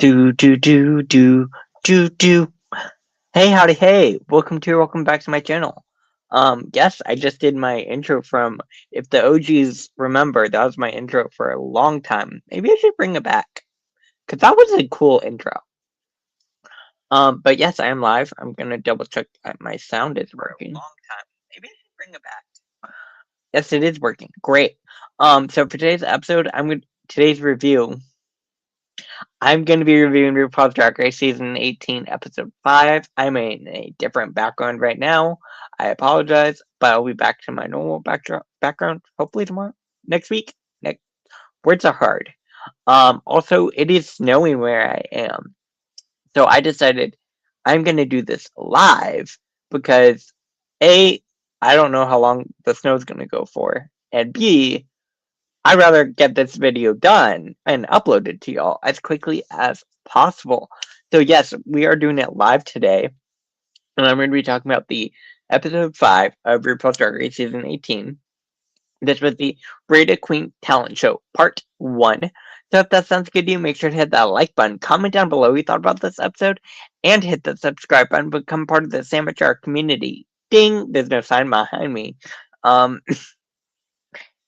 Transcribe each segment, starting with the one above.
Do do do do do do. Hey, howdy, hey! Welcome back to my channel. Yes, I just did my intro from. If the OGs remember, that was my intro for a long time. Maybe I should bring it back because that was a cool intro. But yes, I am live. I'm gonna double check that my sound is working. Long time. Maybe I should bring it back. Yes, it is working. Great. So for today's episode, today's review. I'm going to be reviewing RuPaul's Drag Race Season 18, Episode 5. I'm in a different background right now. I apologize, but I'll be back to my normal background hopefully tomorrow. Next week. Words are hard. Also, it is snowing where I am. So I decided I'm going to do this live because A, I don't know how long the snow is going to go for. And B, I'd rather get this video done and uploaded to y'all as quickly as possible. So yes, we are doing it live today, and I'm going to be talking about the episode 5 of RuPaul's Drag Race Season 18. This was the Rated Queen Talent Show, Part 1. So if that sounds good to you, make sure to hit that like button, comment down below what you thought about this episode, and hit the subscribe button to become part of the Sandwich Art community. Ding! There's no sign behind me.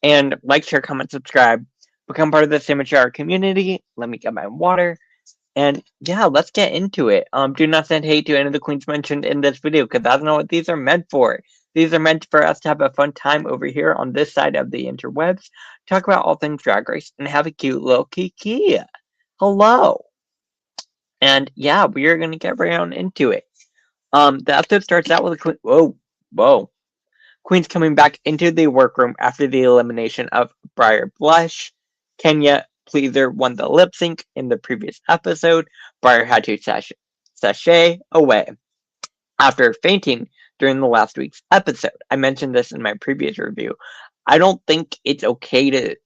And like, share, comment, subscribe. Become part of the Sandwich Hour community. Let me get my water. And yeah, let's get into it. Do not send hate to any of the queens mentioned in this video because that's not what these are meant for. These are meant for us to have a fun time over here on this side of the interwebs, talk about all things Drag Race, and have a cute little kiki. Hello. And yeah, we are gonna get right on into it. The episode starts out with a quick whoa. Queen's coming back into the workroom after the elimination of Briar Blush. Kenya Pleaser won the lip sync in the previous episode. Briar had to sashay away after fainting during the last week's episode. I mentioned this in my previous review. I don't think it's okay to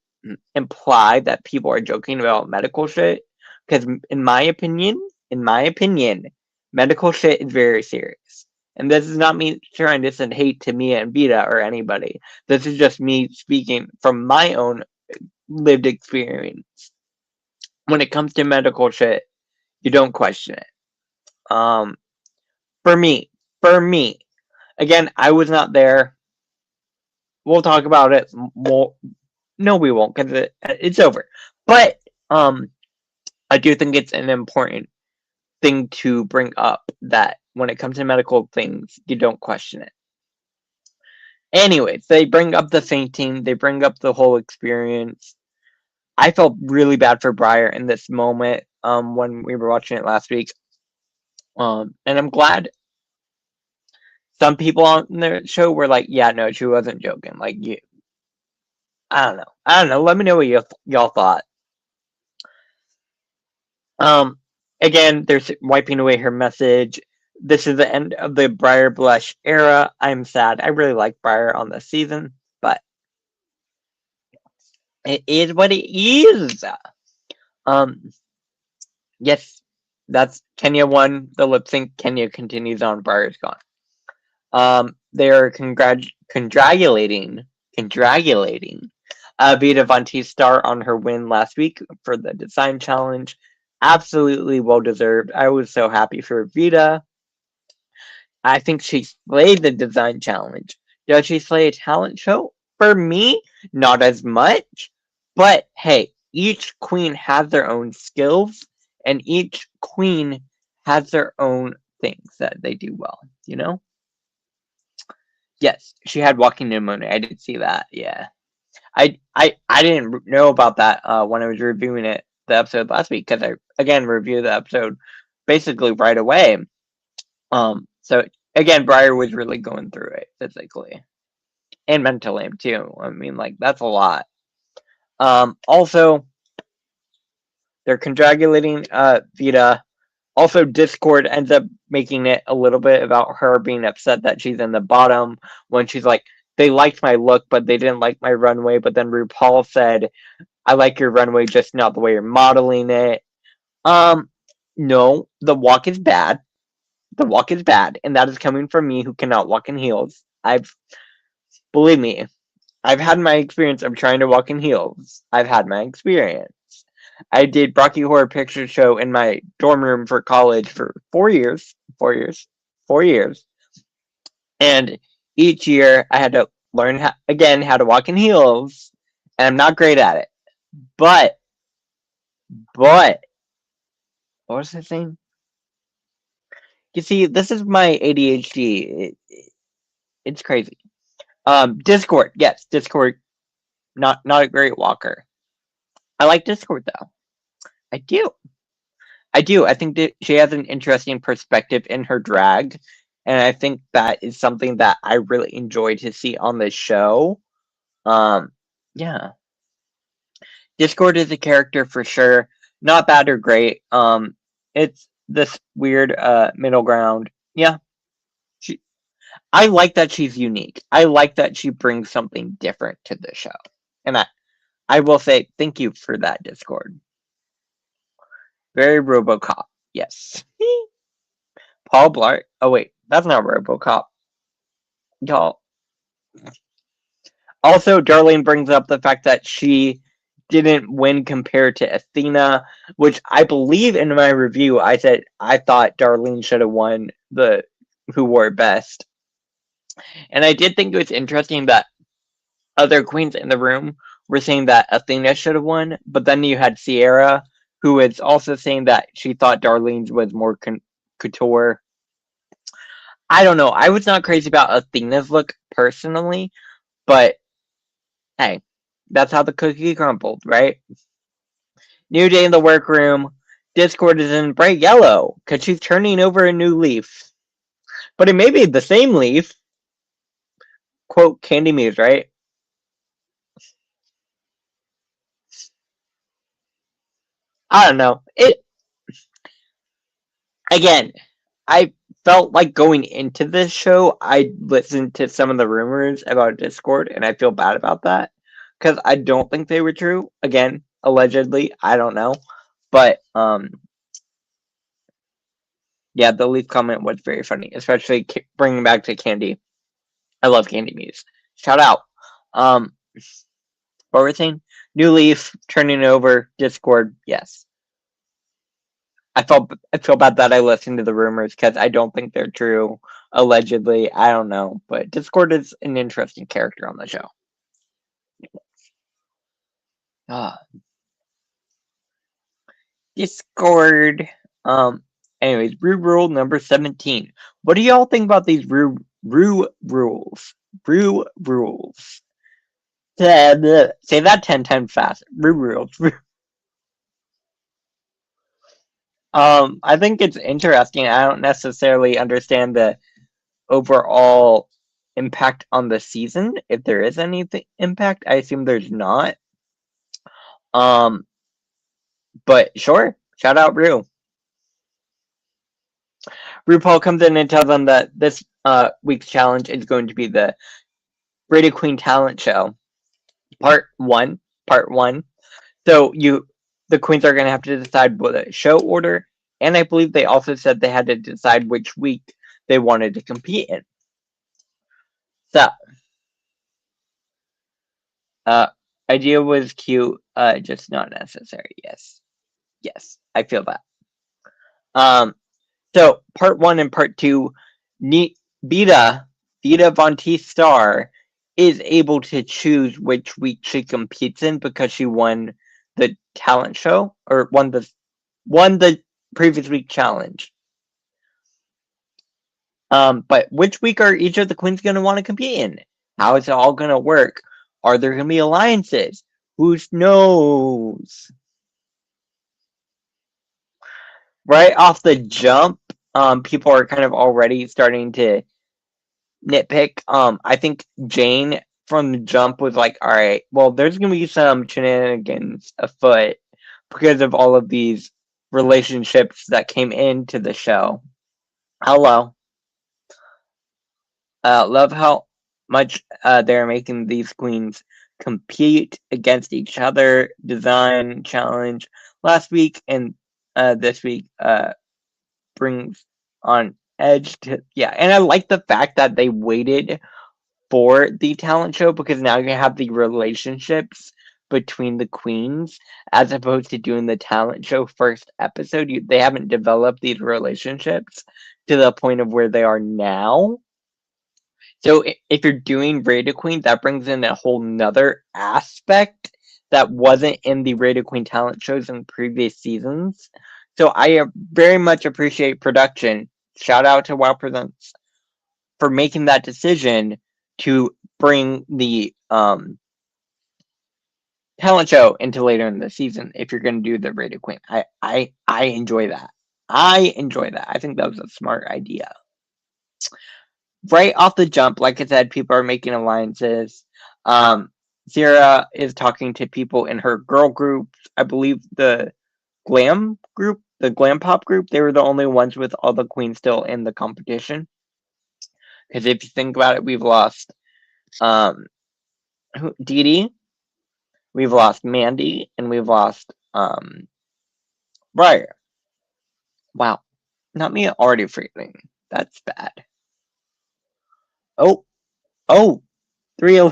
imply that people are joking about medical shit because in my opinion, medical shit is very serious. And this is not me trying to send hate to Mia and Vita or anybody. This is just me speaking from my own lived experience. When it comes to medical shit, you don't question it. For me, again, I was not there. We'll talk about it. No, we won't because it's over. But I do think it's an important thing to bring up that when it comes to medical things, you don't question it. Anyways, they bring up the fainting, they bring up the whole experience. I felt really bad for Briar in this moment when we were watching it last week. And I'm glad some people on the show were like, yeah, no, she wasn't joking. Like, I don't know. Let me know what y'all thought. Again, they're wiping away her message. This is the end of the Briar Blush era. I'm sad. I really like Briar on this season, but it is what it is. Yes, that's Kenya won the lip sync. Kenya continues on. Briar's gone. They're congratulating Vita Vanti's star on her win last week for the design challenge. Absolutely well deserved. I was so happy for Vita. I think she slayed the design challenge. Does she slay a talent show? For me, not as much. But hey, each queen has their own skills, and each queen has their own things that they do well, you know? Yes, she had walking pneumonia. I did see that, yeah. I didn't know about that when I was reviewing the episode last week because I again reviewed the episode basically right away. So again, Briar was really going through it physically and mentally too. I mean, like that's a lot. Also, they're congratulating Vita. Also, Discord ends up making it a little bit about her being upset that she's in the bottom when she's like, they liked my look, but they didn't like my runway. But then RuPaul said, I like your runway, just not the way you're modeling it. No, the walk is bad. The walk is bad, and that is coming from me who cannot walk in heels. Believe me, I've had my experience of trying to walk in heels. I've had my experience. I did Rocky Horror Picture Show in my dorm room for college for 4 years. 4 years. 4 years. And each year I had to learn again how to walk in heels. And I'm not great at it. But, what was I saying? You see, this is my ADHD. It's crazy. Discord. Yes, Discord. Not a great walker. I like Discord though. I do. I do. I think that she has an interesting perspective in her drag, and I think that is something that I really enjoy to see on the show. Um, yeah, Discord is a character for sure. Not bad or great. It's this weird middle ground. Yeah, she. I like that she's unique. I like that she brings something different to the show, and I will say thank you for that, Discord. Very RoboCop. Yes. Paul Blart. Oh wait, that's not RoboCop. Y'all. Also, Darlene brings up the fact that she didn't win compared to Athena, which I believe in my review I said I thought Darlene should have won the Who Wore It Best. And I did think it was interesting that other queens in the room were saying that Athena should have won, but then you had Sierra, who was also saying that she thought Darlene's was more couture. I don't know. I was not crazy about Athena's look personally, but hey, that's how the cookie crumbled, right? New day in the workroom. Discord is in bright yellow because she's turning over a new leaf. But it may be the same leaf. Quote Candy Muse, right? I don't know. It again, I felt like going into this show, I listened to some of the rumors about Discord, and I feel bad about that because I don't think they were true. Again, allegedly, I don't know, but yeah, the leaf comment was very funny, especially bringing back to Candy. I love Candy Muse. Shout out. Um, what were we saying? New leaf, turning over, Discord. Yes, I feel bad that I listened to the rumors because I don't think they're true. Allegedly, I don't know, but Discord is an interesting character on the show. Ah, Discord. Anyways, Rue rule number 17. What do y'all think about these Rue rules? Rue rules. Say that 10 times fast. Rue rules. I think it's interesting. I don't necessarily understand the overall impact on the season. If there is any impact, I assume there's not. Um, but sure. Shout out Rue. RuPaul comes in and tells them that this week's challenge is going to be the Radio Queen Talent Show, part one. Part one. So the queens are going to have to decide what a show order, and I believe they also said they had to decide which week they wanted to compete in. So, uh, idea was cute, just not necessary. Yes, yes, I feel that. Um, so part one and part two, Vita Von T Star is able to choose which week she competes in because she won the talent show or won the previous week challenge. But which week are each of the queens going to want to compete in? How is it all going to work? Are there going to be alliances? Who knows? Right off the jump, people are kind of already starting to nitpick. I think Jane from the jump was like, all right, well, there's going to be some shenanigans afoot because of all of these relationships that came into the show. Hello. Love how much they're making these queens compete against each other. Design challenge last week and this week brings on edge to and I like the fact that they waited for the talent show because now you have the relationships between the queens as opposed to doing the talent show first episode. They haven't developed these relationships to the point of where they are now. So if you're doing Raider Queen, that brings in a whole nother aspect that wasn't in the Raider Queen talent shows in previous seasons. So I very much appreciate production. Shout out to WoW Presents for making that decision to bring the talent show into later in the season if you're going to do the Raider Queen. I enjoy that. I enjoy that. I think that was a smart idea. Right off the jump, like I said, people are making alliances. Zira is talking to people in her girl group. I believe the glam group, the glam pop group, they were the only ones with all the queens still in the competition. Because if you think about it, we've lost Dee Dee, we've lost Mandy, and we've lost Briar. Wow, not me already forgetting. That's bad. Oh, oh, three.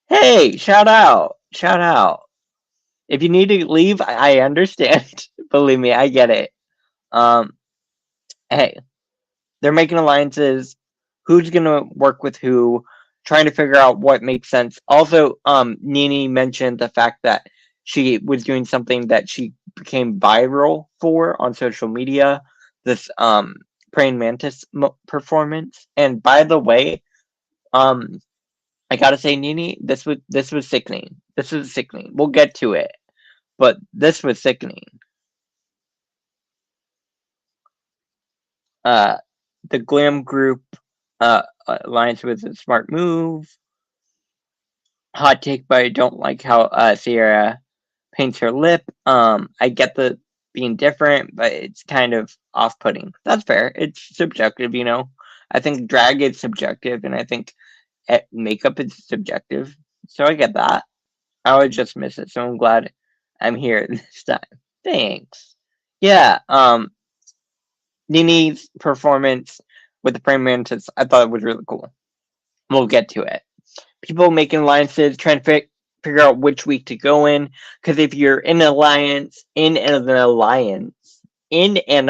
Hey, shout out, shout out. If you need to leave, I understand. Believe me, I get it. Hey, they're making alliances. Who's gonna work with who? Trying to figure out what makes sense. Also, Nini mentioned the fact that she was doing something that she became viral for on social media. This praying mantis performance. And by the way, I gotta say, Nini, this was sickening. This was sickening. We'll get to it, but this was sickening. The glam group alliance was a smart move. Hot take, but I don't like how Sierra paints her lip. I get the being different, but it's kind of off-putting. That's fair. It's subjective, you know. I think drag is subjective, and I think makeup is subjective. So I get that. I would just miss it. So I'm glad I'm here this time. Thanks. Yeah. Nini's performance with the praying mantis, I thought it was really cool. We'll get to it. People making alliances, trying to figure out which week to go in. Because if you're in an alliance, in an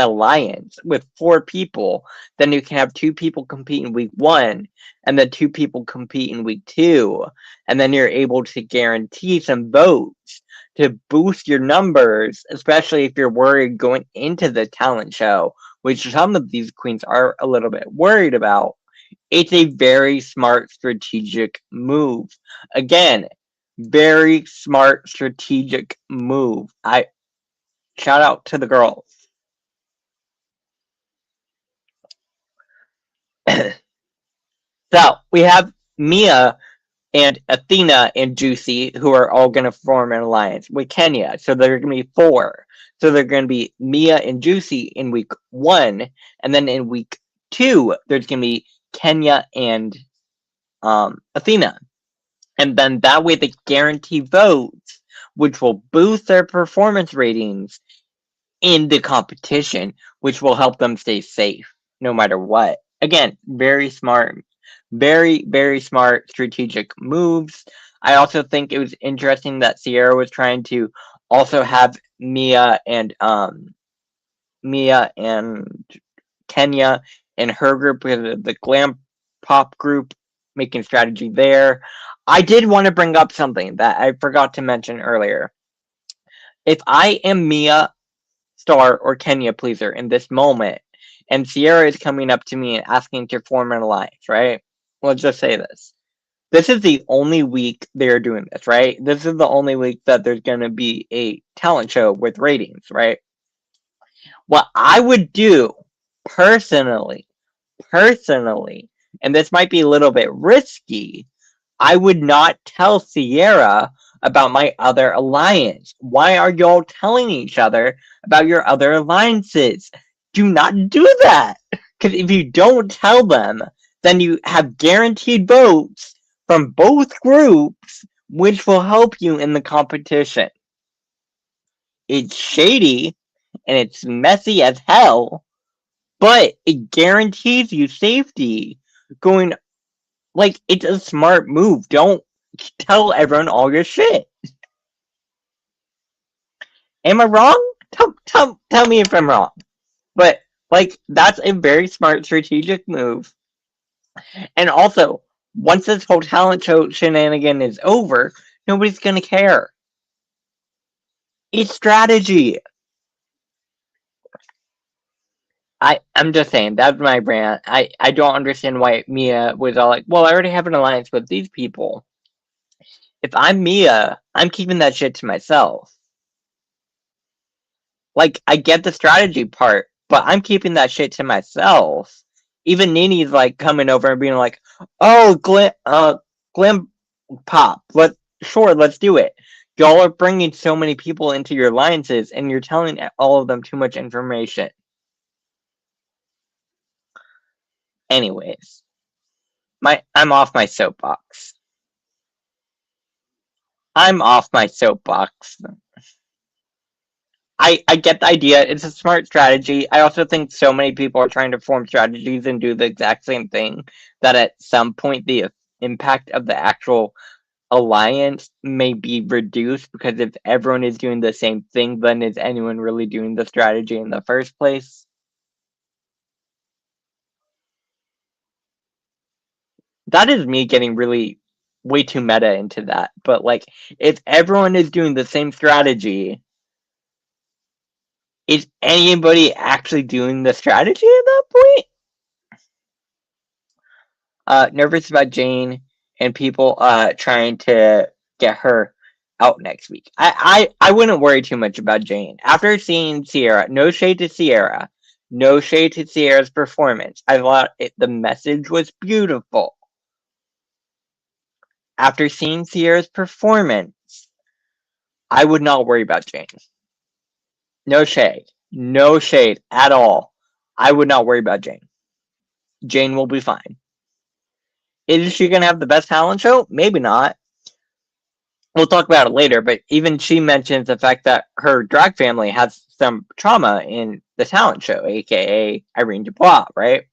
alliance with 4 people, then you can have 2 people compete in week 1, and then 2 people compete in week 2, and then you're able to guarantee some votes to boost your numbers, especially if you're worried going into the talent show, which some of these queens are a little bit worried about. It's a very smart strategic move. Again, very smart strategic move. I shout out to the girls. So we have Mia and Athena and Juicy who are all going to form an alliance with Kenya. So they're going to be 4. So they're going to be Mia and Juicy in week 1, and then in week 2 there's going to be Kenya and Athena. And then that way they guarantee votes, which will boost their performance ratings in the competition, which will help them stay safe no matter what. Again, very smart, very, very smart strategic moves. I also think it was interesting that Sierra was trying to also have Mia and Kenya in her group with the glam pop group, making strategy there. I did want to bring up something that I forgot to mention earlier. If I am Mia, Star, or Kenya Pleaser in this moment, and Sierra is coming up to me and asking to form an alliance, right? Let's just say this. This is the only week they're doing this, right? This is the only week that there's going to be a talent show with ratings, right? What I would do personally, and this might be a little bit risky, I would not tell Sierra about my other alliance. Why are y'all telling each other about your other alliances? Do not do that. Because if you don't tell them, then you have guaranteed votes from both groups, which will help you in the competition. It's shady and it's messy as hell, but it guarantees you safety. Going like it's a smart move. Don't tell everyone all your shit. Am I wrong? Tell me if I'm wrong. But like that's a very smart strategic move. And also, once this whole talent show shenanigan is over, nobody's gonna care. It's strategy. I'm just saying, that's my brand. I don't understand why Mia was all like, well, I already have an alliance with these people. If I'm Mia, I'm keeping that shit to myself. Like, I get the strategy part, but I'm keeping that shit to myself. Even Nini's like coming over and being like, oh, Glim Pop, let's do it. Y'all are bringing so many people into your alliances and you're telling all of them too much information. Anyways, I'm off my soapbox. I'm off my soapbox. I get the idea. It's a smart strategy. I also think so many people are trying to form strategies and do the exact same thing that at some point the impact of the actual alliance may be reduced because if everyone is doing the same thing, then is anyone really doing the strategy in the first place? That is me getting really way too meta into that. But like, if everyone is doing the same strategy, is anybody actually doing the strategy at that point? Nervous about Jane and people trying to get her out next week. I wouldn't worry too much about Jane. After seeing Sierra, no shade to Sierra, no shade to Sierra's performance. I thought the message was beautiful. After seeing Sierra's performance, I would not worry about Jane. No shade. No shade at all. I would not worry about Jane. Jane will be fine. Is she going to have the best talent show? Maybe not. We'll talk about it later, but even she mentions the fact that her drag family has some trauma in the talent show, aka Irene Dubois, right?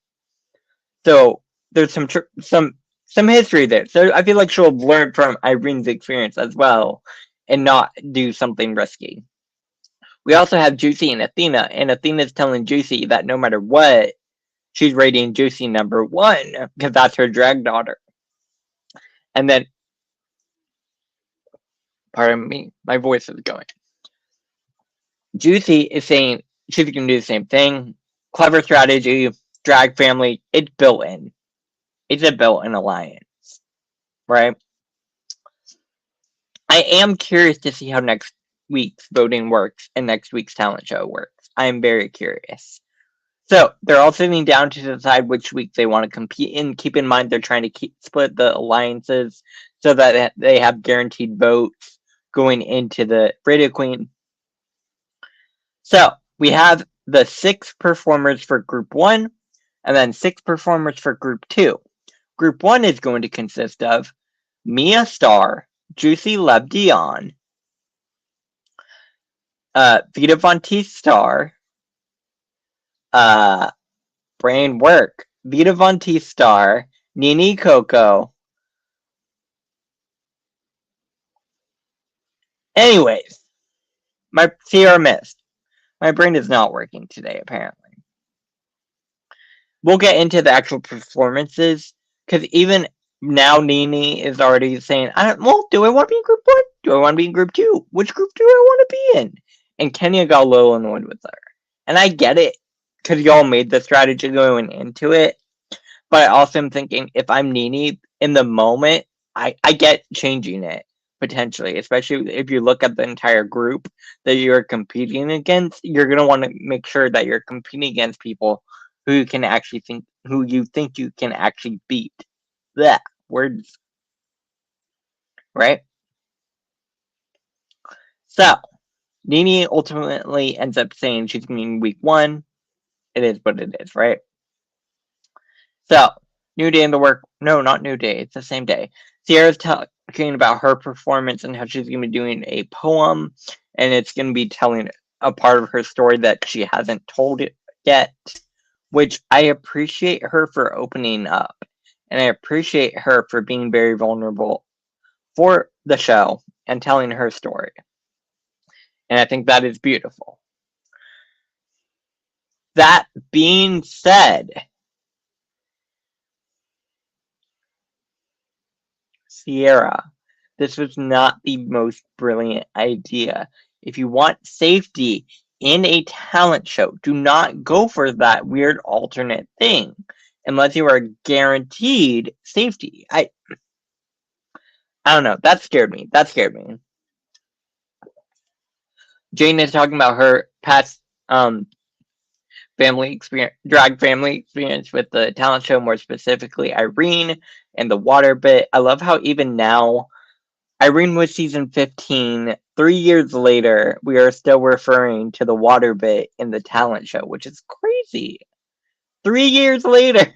So there's some history there. So I feel like she'll learn from Irene's experience as well and not do something risky. We also have Juicy and Athena's telling Juicy that no matter what, she's rating Juicy number one because that's her drag daughter. And then, pardon me, my voice is going. Juicy is saying she's going to do the same thing. Clever strategy, drag family, it's built in. It's a built in alliance, right? I am curious to see how next week's voting works and next week's talent show works. I am very curious. So they're all sitting down to decide which week they want to compete in. Keep in mind they're trying to split the alliances so that they have guaranteed votes going into the Radio Queen. So we have the 6 performers for Group 1 and then 6 performers for Group 2. Group 1 is going to consist of Mia Starr, Juicy Love Dion, Vita Von T Star, Brain Work, Vita Von T Star, Nini Coco. Anyways, my Sierra missed. My brain is not working today, apparently. We'll get into the actual performances because even now Nini is already saying, do I want to be in Group 1? Do I want to be in Group 2? Which group do I want to be in? And Kenya got a little annoyed with her. And I get it because y'all made the strategy going into it. But I also am thinking if I'm Nini in the moment, I get changing it potentially, especially if you look at the entire group that you're competing against. You're going to want to make sure that you're competing against people who you think you can actually beat. That words, right? So Nini ultimately ends up saying she's going to be week 1. It is what it is, right? So new day in the work. No, not new day. It's the same day. Sierra's talking about her performance and how she's going to be doing a poem, and it's going to be telling a part of her story that she hasn't told it yet, which I appreciate her for opening up, and I appreciate her for being very vulnerable for the show and telling her story. And I think that is beautiful. That being said, Sierra, this was not the most brilliant idea. If you want safety in a talent show, do not go for that weird alternate thing unless you are guaranteed safety. I don't know. That scared me. That scared me. Jane is talking about her past family experience, drag family experience with the talent show, more specifically Irene and the water bit. I love how even now, Irene was season 15. 3 years later, we are still referring to the water bit in the talent show, which is crazy. 3 years later,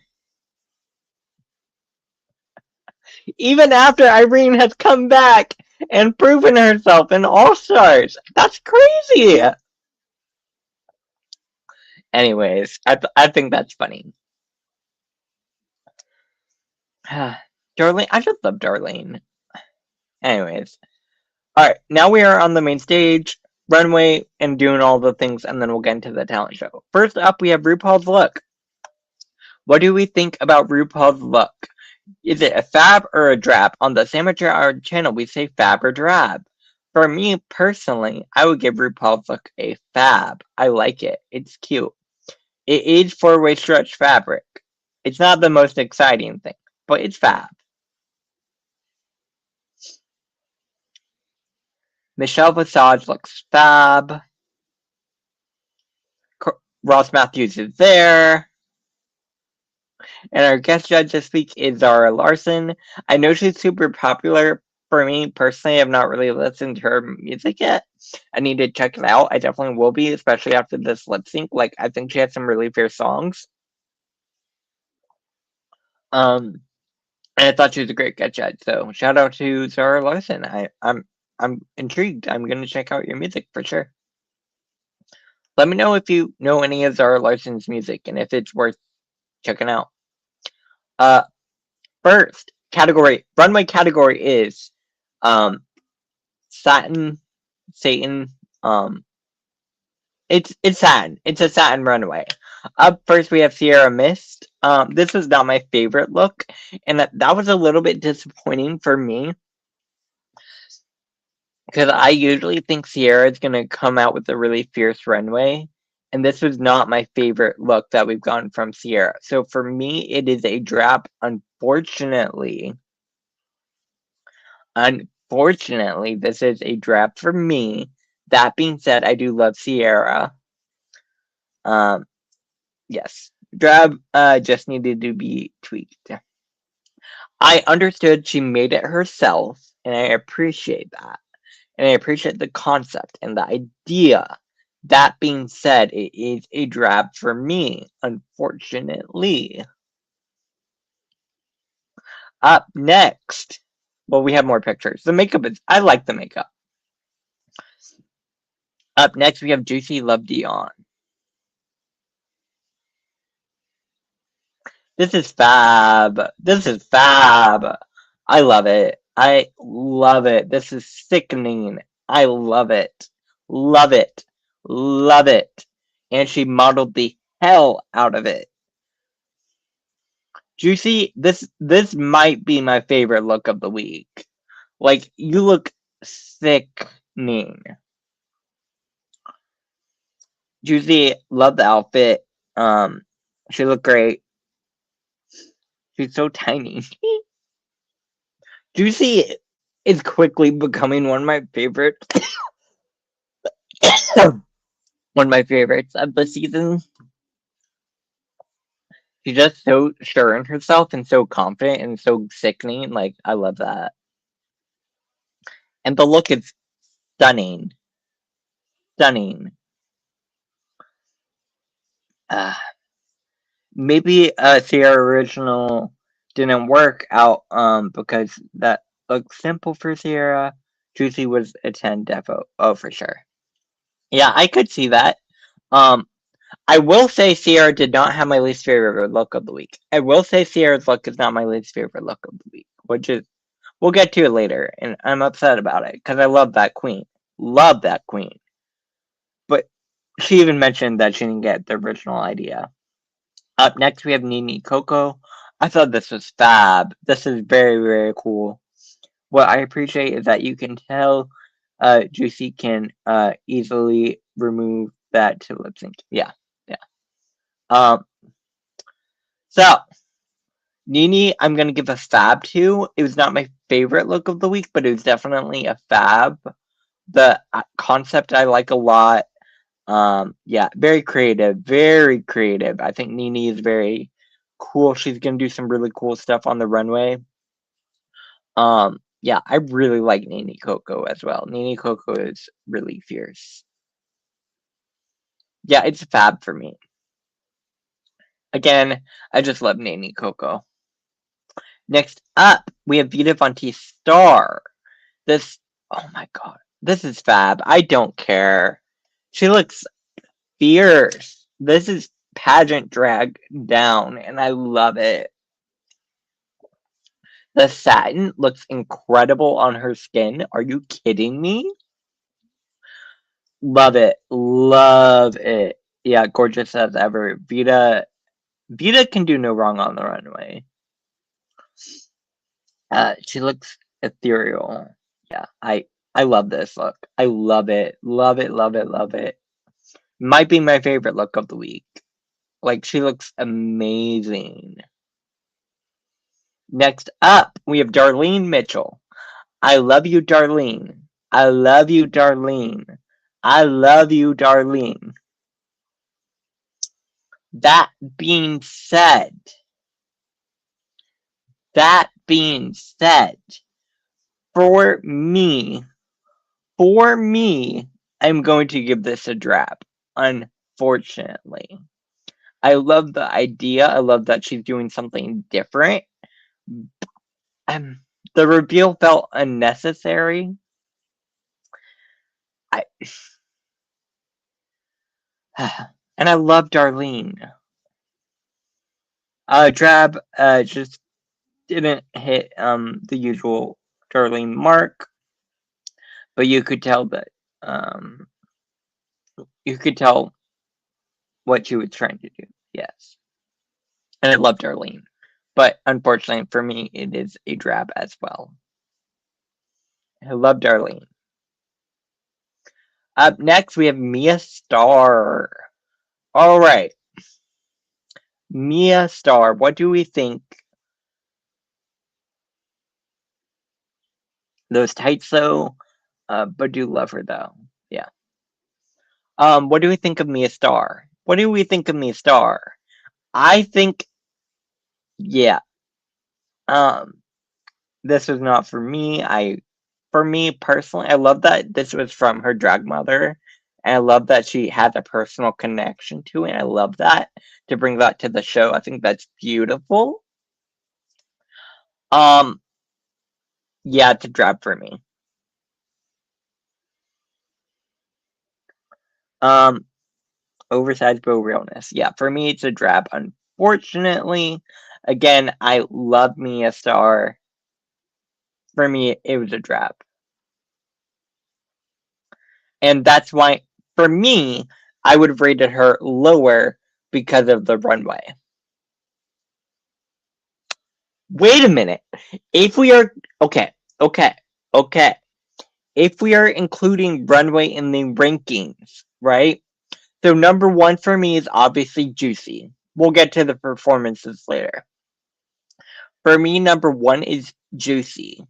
even after Irene has come back and proven herself in All Stars. That's crazy. Anyways, I think that's funny. Darlene, I just love Darlene. Anyways, all right, now we are on the main stage, runway, and doing all the things, and then we'll get into the talent show. First up, we have RuPaul's look. What do we think about RuPaul's look? Is it a fab or a drab? On the Sandwich Hour channel, we say fab or drab. For me personally, I would give RuPaul's look a fab. I like it. It's cute. It is four-way stretch fabric. It's not the most exciting thing, but it's fab. Michelle Visage looks fab. Ross Matthews is there. And our guest judge this week is Zara Larson. I know she's super popular. For me, personally, I've not really listened to her music yet. I need to check it out. I definitely will be, especially after this lip sync. Like, I think she has some really fierce songs. And I thought she was a great guest judge. So shout out to Zara Larson. I'm intrigued. I'm gonna check out your music for sure. Let me know if you know any of Zara Larson's music and if it's worth checking out. First category, runway category is satin, Satan. It's satin. It's a satin runway. Up first, we have Sierra Mist. This was not my favorite look, and that was a little bit disappointing for me because I usually think Sierra is gonna come out with a really fierce runway, and this was not my favorite look that we've gotten from Sierra. So for me, it is a drop. Unfortunately, this is a drop for me. That being said, I do love Sierra. Yes, drab just needed to be tweaked. I understood she made it herself, and I appreciate that. And I appreciate the concept and the idea. That being said, it is a drab for me, unfortunately. Up next, well, we have more pictures. The makeup is, I like the makeup. Up next, we have Juicy Love Dion. This is fab. This is fab. I love it. I love it. This is sickening. I love it. Love it. Love it. And she modeled the hell out of it. Juicy, this might be my favorite look of the week. Like, you look sickening. Juicy, love the outfit. She looked great. She's so tiny. Juicy is quickly becoming one of my favorites. One of my favorites of the season. She's just so sure in herself and so confident and so sickening. Like, I love that. And the look is stunning. Stunning. Maybe Sierra Original didn't work out because that looked simple for Sierra. Juicy was a 10 defo. Oh, for sure. Yeah, I could see that. I will say Sierra did not have my least favorite look of the week. I will say Sierra's look is not my least favorite look of the week, We'll get to it later, and I'm upset about it because I love that queen. Love that queen. But she even mentioned that she didn't get the original idea. Up next, we have Nini Coco. I thought this was fab. This is very, very cool. What I appreciate is that you can tell Juicy can easily remove that to lip sync. Yeah, yeah. Um, so Nini, I'm gonna give a fab to. It was not my favorite look of the week, but it was definitely a fab. The concept I like a lot. Yeah, very creative, very creative. I think Nini is very cool. She's gonna do some really cool stuff on the runway. Yeah, I really like Nini Coco as well. Nini Coco is really fierce. Yeah, it's a fab for me. Again, I just love Nini Coco. Next up, we have Vita Vonti Star. This, oh my god, this is fab. I don't care. She looks fierce. This is pageant drag down, and I love it. The satin looks incredible on her skin. Are you kidding me? Love it. Love it. Yeah, gorgeous as ever. Vita can do no wrong on the runway. She looks ethereal. Yeah, I love this look. I love it. Love it, love it, love it. Might be my favorite look of the week. Like, she looks amazing. Next up, we have Darlene Mitchell. I love you, Darlene. I love you, Darlene. I love you, Darlene. That being said, that being said, for me, I'm going to give this a drab, unfortunately. I love the idea. I love that she's doing something different. The reveal felt unnecessary. I and I love Darlene. Drab just didn't hit the usual Darlene mark, but you could tell that you could tell what she was trying to do. Yes, and I love Darlene, but unfortunately for me, it is a drab as well. I love Darlene. Up next, we have Mia Starr. All right, Mia Starr. What do we think? Those tights, though, but do love her though. Yeah. What do we think of Mia Starr? What do we think of Mia Starr? I think, yeah. Um, this was not for me. For me personally, I love that this was from her drag mother, and I love that she has a personal connection to it. I love that to bring that to the show. I think that's beautiful. Um, yeah, it's a drab for me. Um, Oversized bow realness. Yeah, for me, it's a drab. Unfortunately, again, I love Mia Starr. For me, it was a drab. And that's why, for me, I would have rated her lower because of the runway. Wait a minute. If we are, okay, okay, okay. If we are including runway in the rankings, right? So number one for me is obviously Juicy. We'll get to the performances later. For me, number one is Juicy.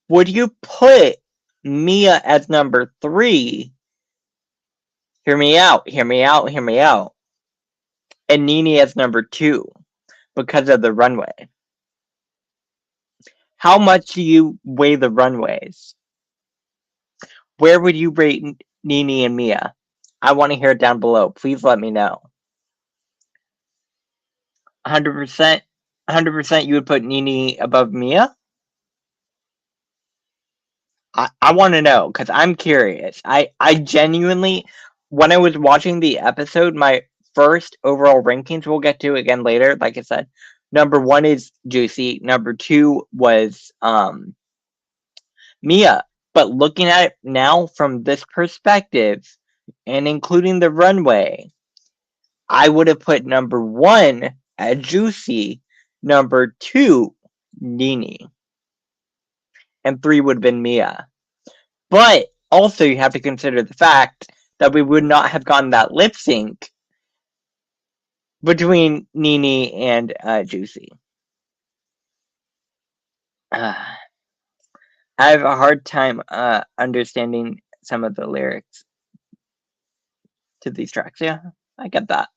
Would you put Mia as number three? Hear me out, hear me out, hear me out. And Nini as number two because of the runway. How much do you weigh the runways? Where would you rate Nini and Mia? I want to hear it down below. Please let me know. 100%? 100% you would put Nini above Mia? I want to know because I'm curious. I genuinely, when I was watching the episode, my first overall rankings, we'll get to again later, like I said, Number one is Juicy. Number two was Mia. But looking at it now from this perspective, and including the runway, I would have put number one at Juicy, number two, Nene, and three would have been Mia. But also, you have to consider the fact that we would not have gotten that lip sync between Nene and Juicy. I have a hard time understanding some of the lyrics to these tracks. Yeah, I get that.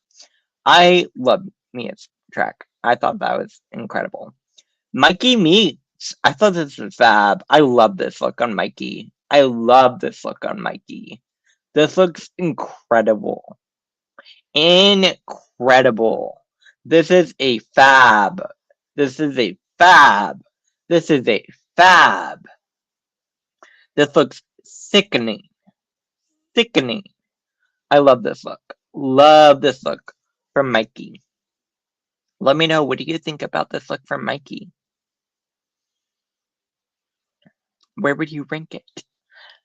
I love Mia's track. I thought that was incredible. Mikey Meets. I thought this was fab. I love this look on Mikey. I love this look on Mikey. This looks incredible. Incredible. This is a fab. This is a fab. This is a fab. This looks sickening. Sickening. I love this look. Love this look from Mikey. Let me know, what do you think about this look from Mikey? Where would you rank it?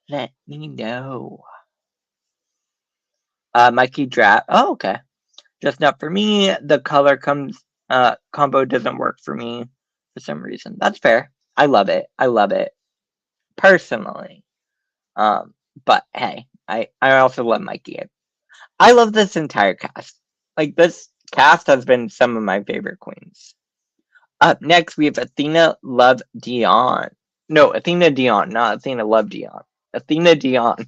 Let me know. Mikey Drap. Oh, okay. Just not for me. The color combo doesn't work for me for some reason. That's fair. I love it. I love it. Personally. But hey, I also love Mikey. I love this entire cast. Like, this cast has been some of my favorite queens. Up next, we have Athena Love Dion. No, Athena Dion, not Athena Love Dion. Athena Dion.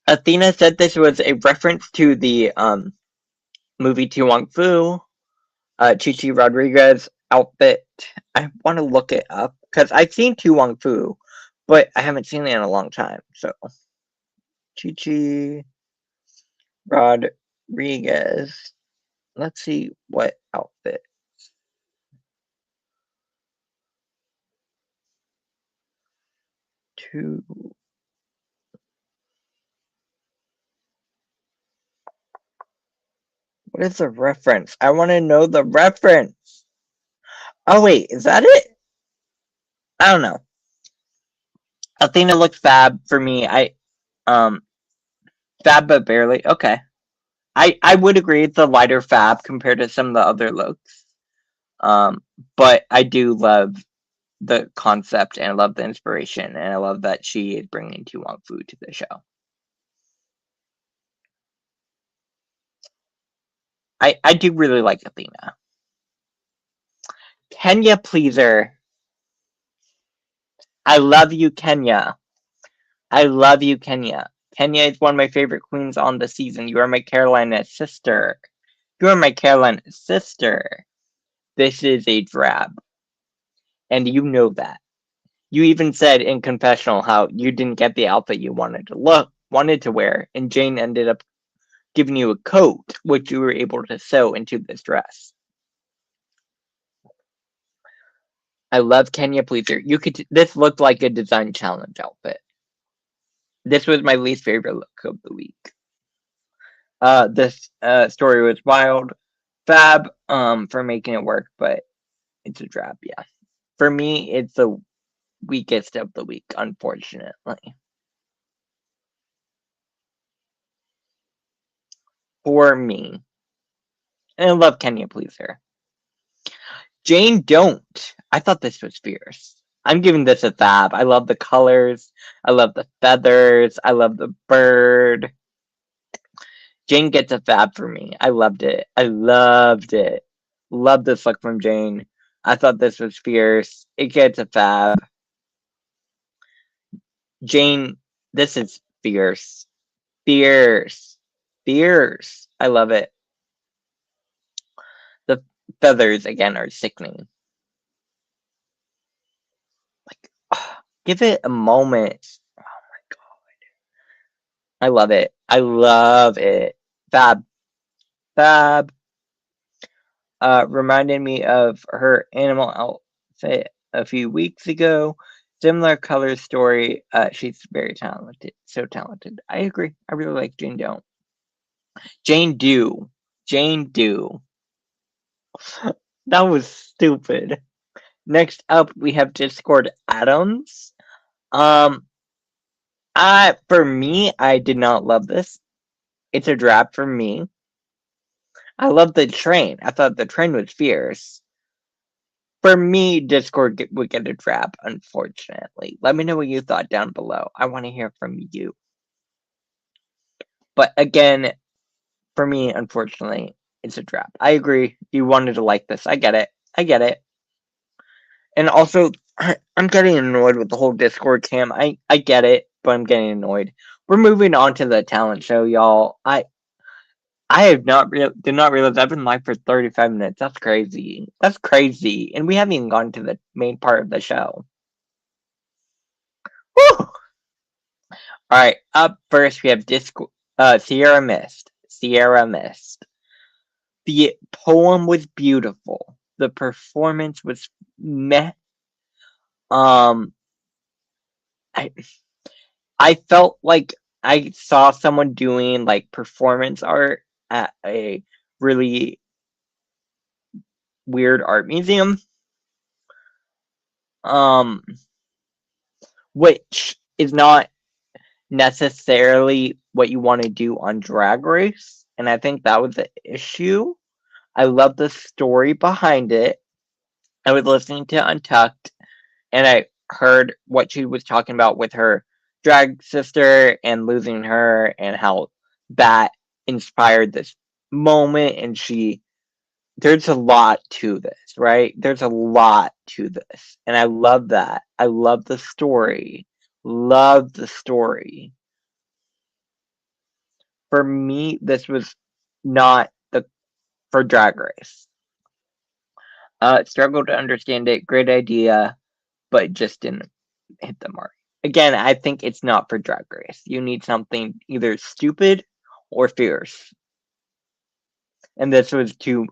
Athena said this was a reference to the movie To Wong Fu, Chichi Rodriguez outfit. I want to look it up because I've seen To Wong Fu, but I haven't seen it in a long time. So, Chichi Rodriguez. Let's see what outfit. To What is the reference? I want to know the reference. Oh wait, is that it? I don't know. Athena looks fab for me. Um fab but barely. Okay. I would agree it's a lighter fab compared to some of the other looks. But I do love the concept and I love the inspiration and I love that she is bringing Tu Wong Fu to the show. I do really like Athena. Kenya Pleaser. I love you, Kenya. I love you, Kenya. Kenya is one of my favorite queens on the season. You are my Carolina sister. You are my Carolina sister. This is a drab. And you know that. You even said in confessional how you didn't get the outfit you wanted to wear, and Jane ended up giving you a coat, which you were able to sew into this dress. I love Kenya Pleaser. This looked like a design challenge outfit. This was my least favorite look of the week. This story was wild. Fab for making it work, but it's a drab, yeah. For me, it's the weakest of the week, unfortunately. For me. And I love Kenya Pleaser. Jane Don't. I thought this was fierce. I'm giving this a fab. I love the colors. I love the feathers. I love the bird. Jane gets a fab for me. I loved it. I loved it. Love this look from Jane. I thought this was fierce. It gets a fab. Jane, this is fierce. Fierce. Fierce. I love it. The feathers, again, are sickening. Like, give it a moment. Oh my god. I love it. I love it. Fab. Fab. Reminded me of her animal outfit a few weeks ago. Similar color story. She's very talented. So talented. I agree. I really like Jane Don't. Jane Do. Jane Do. That was stupid. Next up, we have Discord Atoms. Um, for me, I did not love this. It's a drop for me. I love the train. I thought the train was fierce. For me, Discord would get a drop, unfortunately. Let me know what you thought down below. I want to hear from you. But again, for me, unfortunately, it's a drop. I agree. You wanted to like this. I get it. I get it. And also, I'm getting annoyed with the whole Discord cam. I get it, but I'm getting annoyed. We're moving on to the talent show, y'all. I have not did not realize I've been live for 35 minutes. That's crazy. That's crazy. And we haven't even gone to the main part of the show. Woo! Alright, up first we have Sierra Mist. Sierra Mist. The poem was beautiful. The performance was meh. Um I I felt like I saw someone doing like performance art at a really weird art museum. Um which is not necessarily what you want to do on Drag Race, and I think that was the issue. I love the story behind it. I was listening to Untucked, and I heard what she was talking about with her drag sister and losing her, and how that inspired this moment. And there's a lot to this, right? There's a lot to this, and I love that. I love the story. Love the story. For me, this was not the for Drag Race. Struggled to understand it. Great idea, but just didn't hit the mark. Again, I think it's not for Drag Race. You need something either stupid or fierce, and this was too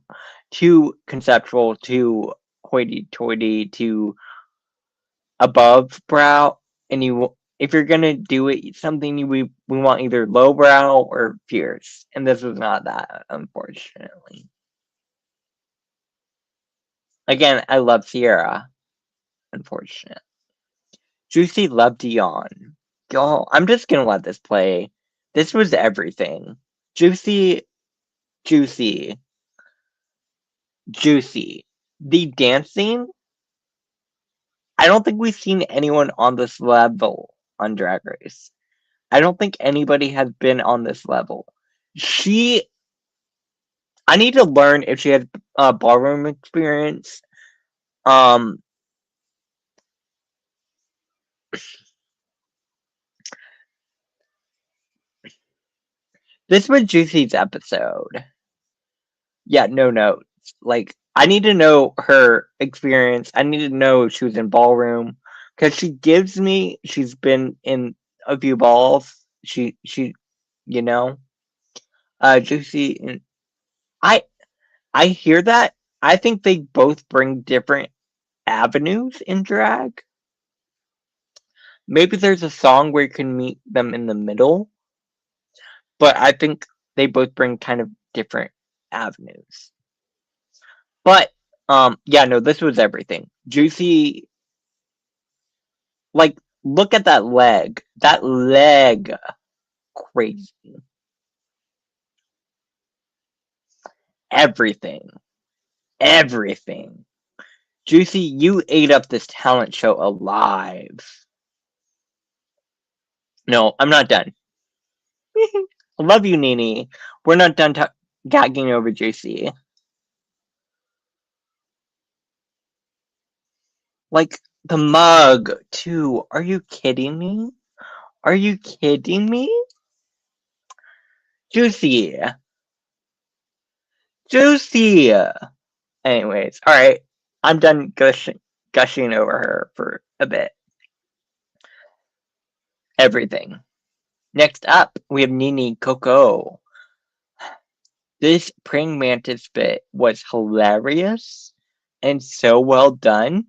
conceptual, too hoity-toity, too above brow. And if you're gonna do it, something we want either lowbrow or fierce, and this was not that, unfortunately. Again, I love Sierra, unfortunate. Juicy loved Dion. Y'all, I'm just gonna let this play. This was everything. Juicy, juicy, juicy. The dancing, I don't think we've seen anyone on this level on Drag Race. I don't think anybody has been on this level. I need to learn if she has ballroom experience. Um, this was Juicy's episode. Yeah, no notes. Like, I need to know her experience. I need to know if she was in ballroom, because she's been in a few balls. You know, Juicy. And I, I hear that. I think they both bring different avenues in drag. Maybe there's a song where you can meet them in the middle, but I think they both bring kind of different avenues. But yeah, no, this was everything. Juicy, like, look at that leg. That leg, crazy. Everything, everything. Juicy, you ate up this talent show alive. No, I'm not done. I love you, Nene. We're not done gagging over Juicy. Like, the mug, too. Are you kidding me? Are you kidding me? Juicy. Juicy. Anyways, alright. I'm done gushing over her for a bit. Everything. Next up, we have Nene Coco. This praying mantis bit was hilarious and so well done.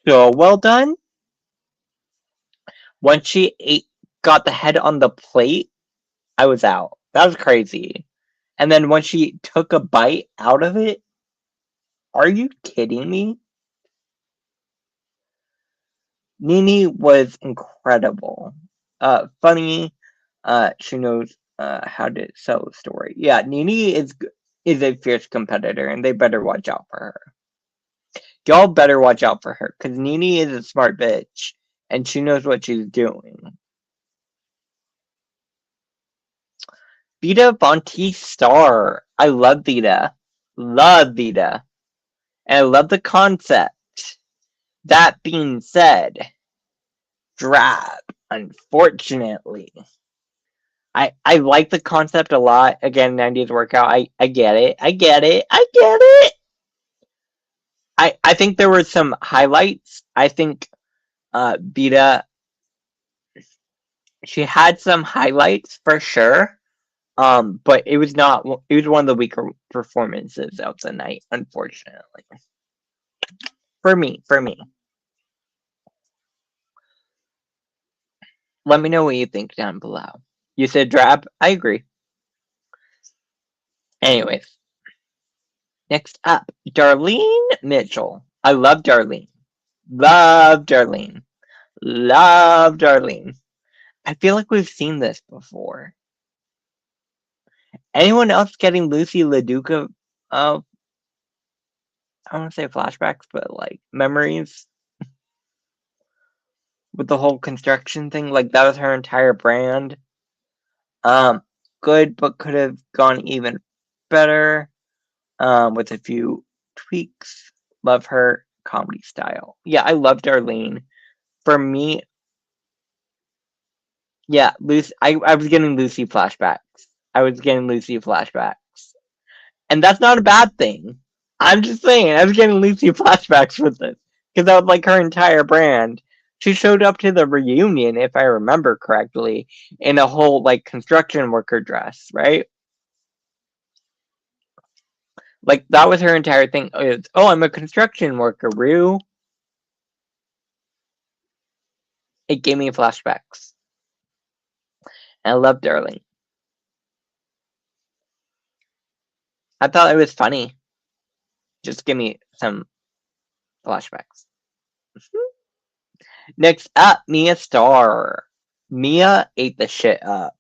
So well done. Once got the head on the plate, I was out. That was crazy. And then when she took a bite out of it, are you kidding me? Nene was incredible. Funny. She knows how to sell the story. Yeah, Nene is a fierce competitor, and they better watch out for her. Y'all better watch out for her, because Nene is a smart bitch, and she knows what she's doing. Vita Bonte Star. I love Vita. Love Vita. And I love the concept. That being said, drab, unfortunately. I like the concept a lot. Again, 90s workout. I get it. I get it. I get it. I think there were some highlights. I think Vita, she had some highlights for sure. But it was not. It was one of the weaker performances of the night, unfortunately. For me. Let me know what you think down below. You said drab. I agree. Anyways, next up, Darlene Mitchell. I love Darlene. Love Darlene. Love Darlene. I feel like we've seen this before. Anyone else getting Lucy LaDuca? I don't want to say flashbacks, but like memories with the whole construction thing. Like that was her entire brand. Good, but could have gone even better. With a few tweaks. Love her comedy style. Yeah, I love Darlene. For me, yeah, Lucy. I was getting Lucy flashbacks. I was getting Lucy flashbacks, and that's not a bad thing. I'm just saying, I was getting Lucy flashbacks with this because that was like her entire brand. She showed up to the reunion, if I remember correctly, in a whole like construction worker dress, right? Like that was her entire thing. Is, oh, I'm a construction worker, Rue. It gave me flashbacks. And I love Darling. I thought it was funny. Just give me some flashbacks. Next up, Mia Star. Mia ate the shit up.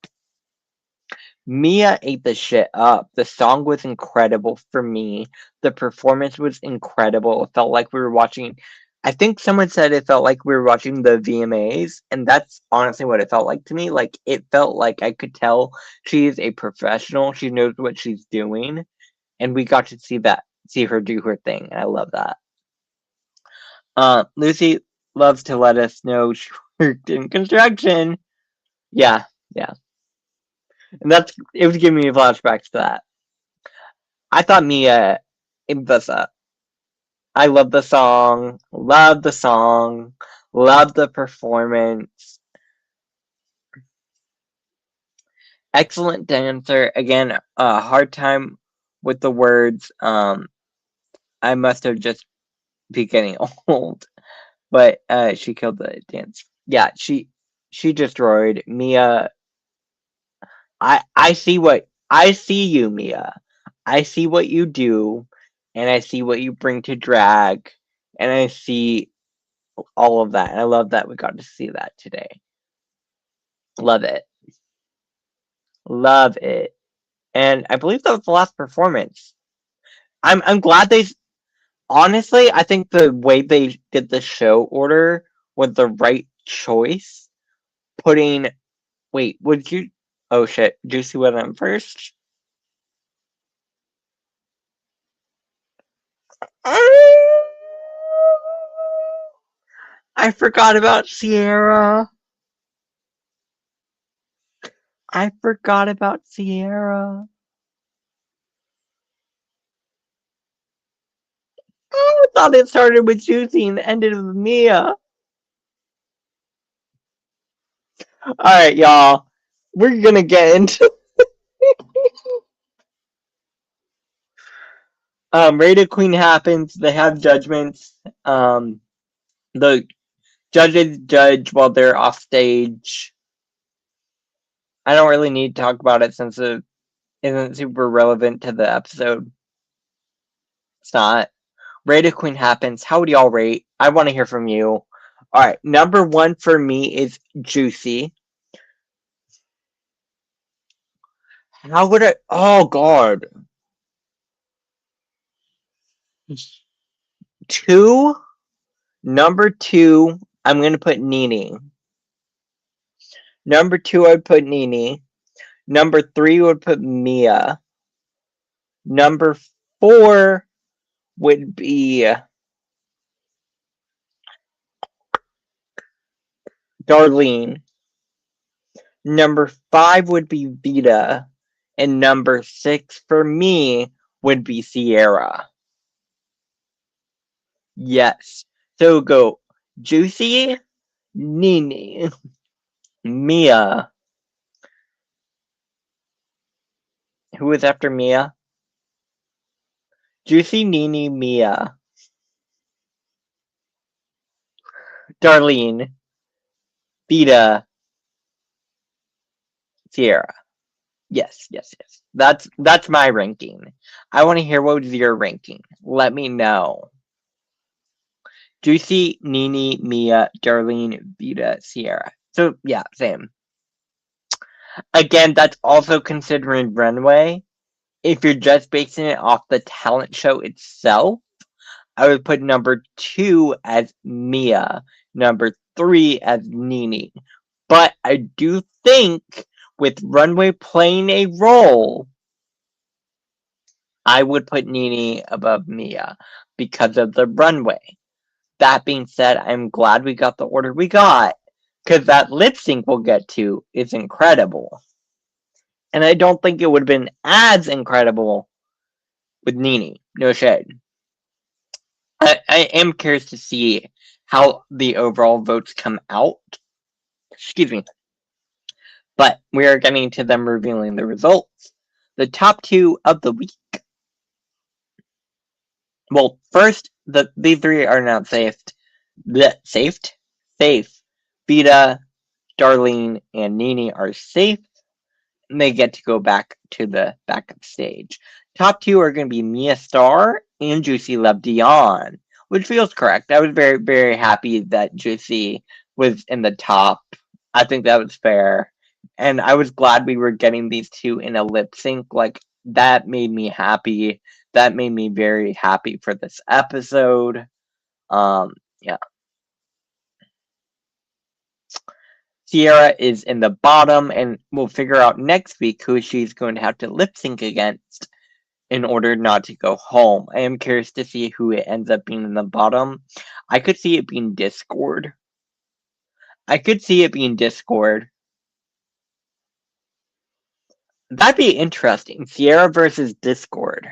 Mia ate the shit up. The song was incredible for me. The performance was incredible. It felt like we were watching. I think someone said it felt like we were watching the VMAs, and that's honestly what it felt like to me. Like it felt like I could tell she is a professional. She knows what she's doing, and we got to see her do her thing, and I love that. Lucy loves to let us know she worked in construction. Yeah, yeah. And it was giving me flashbacks to that. I thought Mia it was I love the song, love the performance. Excellent dancer. Again, a hard time with the words. I must have just be getting old. But she killed the dance. Yeah, she destroyed Mia. I see you, Mia. I see what you do, and I see what you bring to drag, and I see all of that. And I love that we got to see that today. Love it. Love it. And I believe that was the last performance. I'm glad they honestly, I think the way they did the show order was the right choice. Putting wait, would you oh shit, Juicy went on first? I forgot about Sierra. I forgot about Sierra. Oh, I thought it started with Juicy and ended with Mia. Alright, y'all. We're gonna get into Rated Queen happens, they have judgments. The judges judge while they're off stage. I don't really need to talk about it since isn't super relevant to the episode. It's not. Rate a Queen happens. How would y'all rate? I want to hear from you. Alright, number 1 for me is Juicy. How would I... Oh, God. 2? Number 2, I'm going to put Nene. Number 2, I'd put Nene. Number 3 would put Mia. Number 4 would be Darlene. Number 5 would be Vita. And number 6 for me would be Sierra. Yes. So go Juicy, Nene, Mia. Who was after Mia? Juicy, Nene, Mia. Darlene, Vita, Sierra. Yes. That's my ranking. I want to hear what was your ranking. Let me know. Juicy, Nene, Mia, Darlene, Vita, Sierra. So yeah, same. Again, that's also considering Runway. If you're just basing it off the talent show itself, I would put number 2 as Mia, number 3 as Nene. But I do think with Runway playing a role, I would put Nene above Mia because of the Runway. That being said, I'm glad we got the order we got, because that lip sync we'll get to is incredible. And I don't think it would have been as incredible with Nene. No shade. I am curious to see how the overall votes come out. Excuse me. But we are getting to them revealing the results. The top 2 of the week. Well, first, these 3 are now safe. Safe. Vita, Darlene, and Nene are safe. And they get to go back to the backup stage. Top 2 are going to be Mia Star and Juicy Love Dion, which feels correct. I was very, very happy that Juicy was in the top. I think that was fair. And I was glad we were getting these 2 in a lip sync. Like, that made me happy. That made me very happy for this episode. Yeah. Sierra is in the bottom, and we'll figure out next week who she's going to have to lip sync against in order not to go home. I am curious to see who it ends up being in the bottom. I could see it being Discord. That'd be interesting. Sierra versus Discord.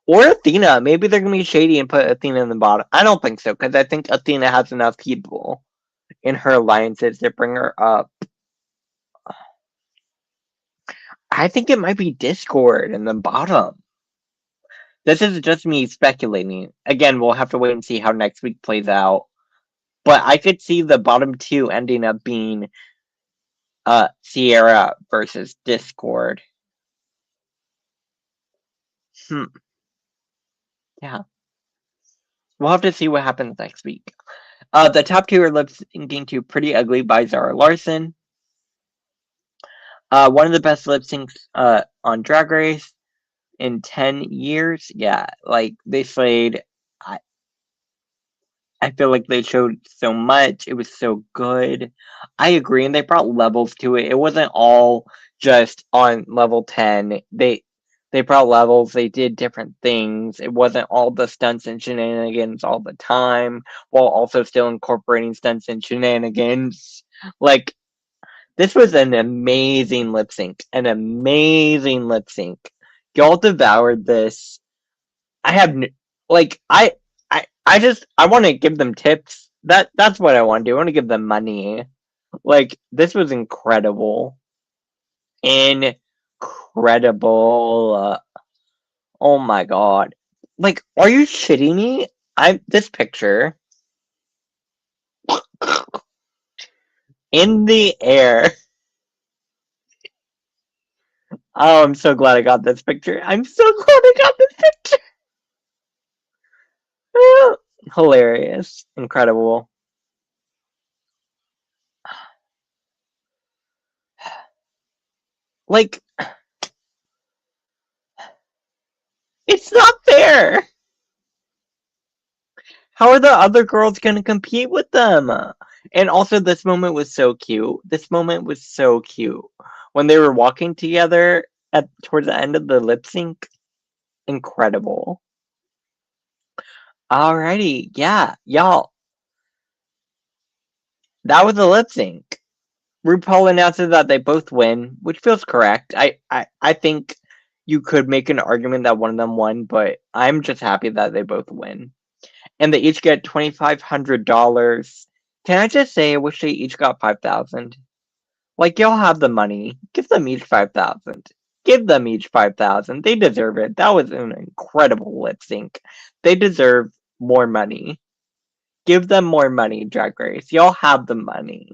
Or Athena. Maybe they're going to be shady and put Athena in the bottom. I don't think so, because I think Athena has enough people in her alliances to bring her up. I think it might be Discord in the bottom. This is just me speculating. Again, we'll have to wait and see how next week plays out. But I could see the bottom 2 ending up being Sierra versus Discord. Yeah. We'll have to see what happens next week. The top 2 are lip syncing to Pretty Ugly by Zara Larson. One of the best lip syncs on Drag Race in 10 years. Yeah, like, they slayed. I feel like they showed so much. It was so good. I agree, and they brought levels to it. It wasn't all just on level 10. They brought levels. They did different things. It wasn't all the stunts and shenanigans all the time, while also still incorporating stunts and shenanigans. Like, this was an amazing lip sync. Y'all devoured this. I have like I want to give them tips. That's what I want to do. I want to give them money. Like, this was incredible. Oh my god. Like, are you shitting me? This picture in the air. Oh, I'm so glad I got this picture. I'm so glad I got this picture. Hilarious. Incredible. Like, it's not fair. How are the other girls going to compete with them? And also, this moment was so cute. This moment was so cute. When they were walking together towards the end of the lip sync, incredible. Alrighty, yeah, y'all. That was a lip sync. RuPaul announces that they both win, which feels correct. I think you could make an argument that one of them won, but I'm just happy that they both win. And they each get $2,500. Can I just say I wish they each got 5,000? Like, y'all have the money. Give them each 5,000. Give them each 5,000. They deserve it. That was an incredible lip sync. They deserve more money. Give them more money, Drag Race. Y'all have the money.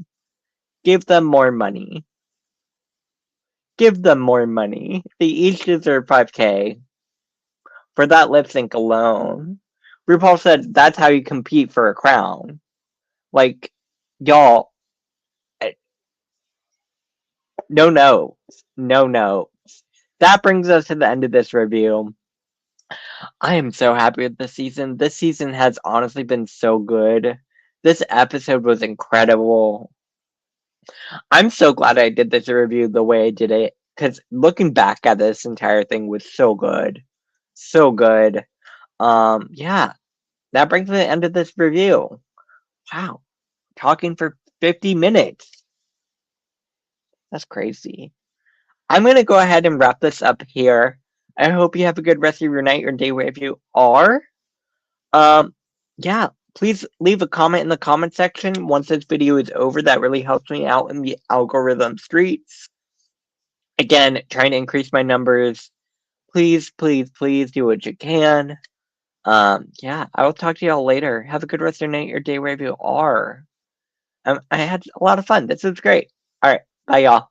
Give them more money. Give them more money. They each deserve 5K for that lip sync alone. RuPaul said that's how you compete for a crown. Like, y'all, no, no, no, no. That brings us to the end of this review. I am so happy with this season. This season has honestly been so good. This episode was incredible. I'm so glad I did this review the way I did it, because looking back at this entire thing was so good. So good. Yeah, that brings me to the end of this review. Wow, talking for 50 minutes. That's crazy. I'm going to go ahead and wrap this up here. I hope you have a good rest of your night or day wherever you are. Um, yeah, please leave a comment in the comment section once this video is over. That really helps me out in the algorithm streets. Again, trying to increase my numbers. Please, please, please do what you can. Yeah, I will talk to y'all later. Have a good rest of your night or day wherever you are. I had a lot of fun. This was great. All right, bye, y'all.